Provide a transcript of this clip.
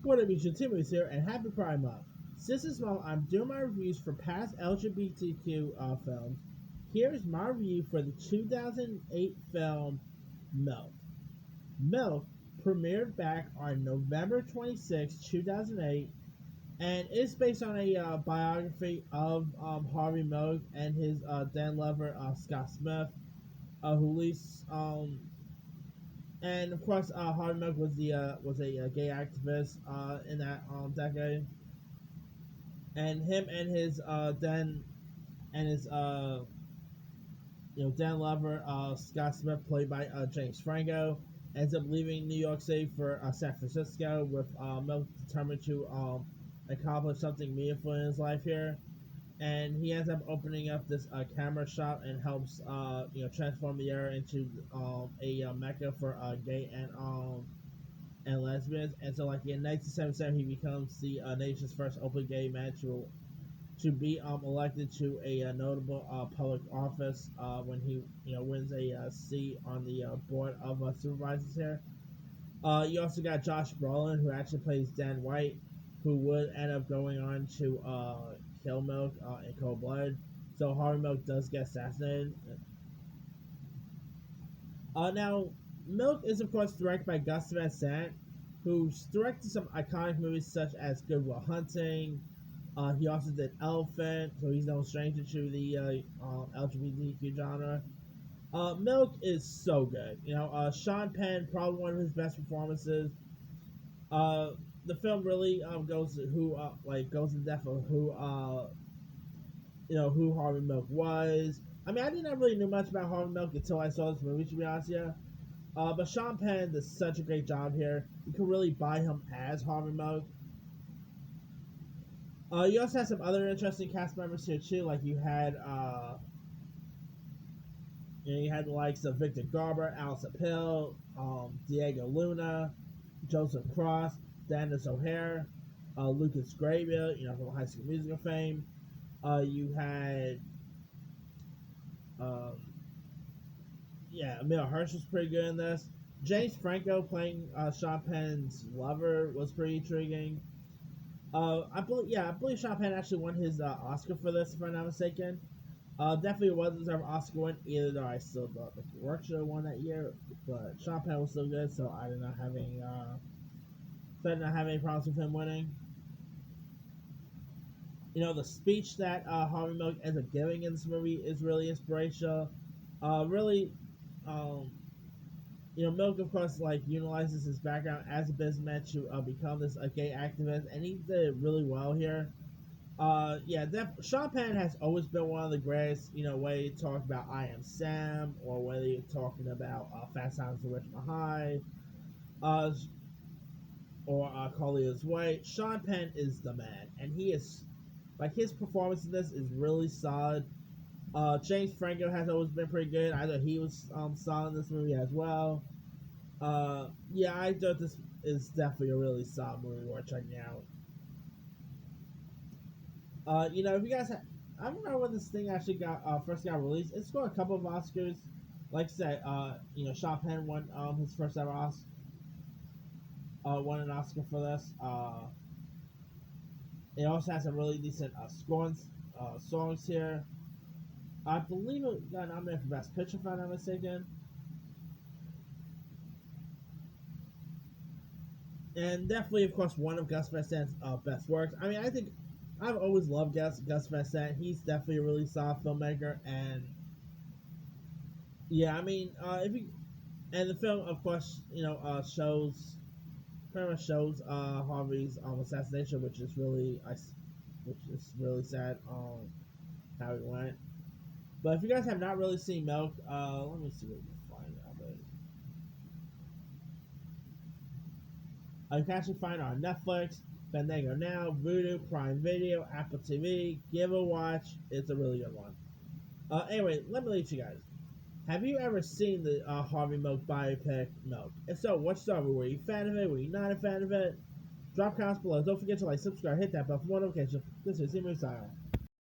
What up, YouTube? Timmy's here, and happy Pride Month. Since this month, I'm doing my reviews for past LGBTQ films. Here's my review for the 2008 film Milk. Milk premiered back on November 26, 2008, and it's based on a biography of Harvey Milk and his then lover, Scott Smith, who leads and of course, Harvey Milk was a gay activist in that decade, and him and his then and his Dan lover Scott Smith, played by James Franco, ends up leaving New York City for San Francisco, with Milk determined to accomplish something meaningful in his life here. And he ends up opening up this camera shop and helps transform the area into a mecca for gay and lesbians. And so, like in 1977, he becomes the nation's first open gay man to be elected to a notable public office when he wins a seat on the board of supervisors here. You also got Josh Brolin, who actually plays Dan White, who would end up going on to kill Milk in cold blood. So Harvey Milk does get assassinated. Now, Milk is of course directed by Gus Van Sant, who's directed some iconic movies such as Good Will Hunting. He also did Elephant, so he's no stranger to the LGBTQ genre. Milk is so good. Sean Penn, probably one of his best performances. The film really goes in depth of who Harvey Milk was. I mean, I didn't really know much about Harvey Milk until I saw this movie, to be honest, yeah. But Sean Penn does such a great job here. You can really buy him as Harvey Milk. You also had some other interesting cast members here too, like you had the likes of Victor Garber, Allison Pill, Diego Luna, Joseph Cross, Candace O'Hare, Lucas Grabeel, from High School Musical fame. You had, Emile Hirsch was pretty good in this. James Franco playing Sean Penn's lover was pretty intriguing. I believe Sean Penn actually won his Oscar for this, if I'm not mistaken. Definitely was deserved Oscar win, either though I still thought the work should have won that year, but Sean Penn was still good, so I did not have any problems with him winning. The speech that Harvey Milk ends up giving in this movie is really inspirational. Milk, of course, utilizes his background as a businessman to become this gay activist, and he did it really well here. Sean Penn has always been one of the greatest, whether you talk about I Am Sam, or whether you're talking about Fast Times at Ridgemont High, or Carlito's Way. Sean Penn is the man, and he is, his performance in this is really solid. James Franco has always been pretty good. I thought he was solid in this movie as well. I thought this is definitely a really solid movie worth checking out. If you guys I don't know when this thing actually first got released. It scored a couple of Oscars. Like I said, Sean Penn won his first ever Oscar. Won an Oscar for this. It also has some really decent songs here. I believe it got nominated for Best Picture, if I'm not mistaken. And definitely, of course, one of Gus Van Sant's best works. I mean, I think I've always loved Gus Van Sant. He's definitely a really solid filmmaker, and the film, of course, pretty much shows Harvey's assassination, which is really sad how it went. But if you guys have not really seen Milk, let me see what you can find out. You can actually find it on Netflix, Fandango Now, Vudu, Prime Video, Apple TV. Give a watch. It's a really good one. Anyway, let me leave you guys. Have you ever seen the Harvey Milk biopic Milk? If so, what's your thought? Were you a fan of it? Were you not a fan of it? Drop comments below. Don't forget to subscribe, hit that bell for more notifications. This is Seymour Style.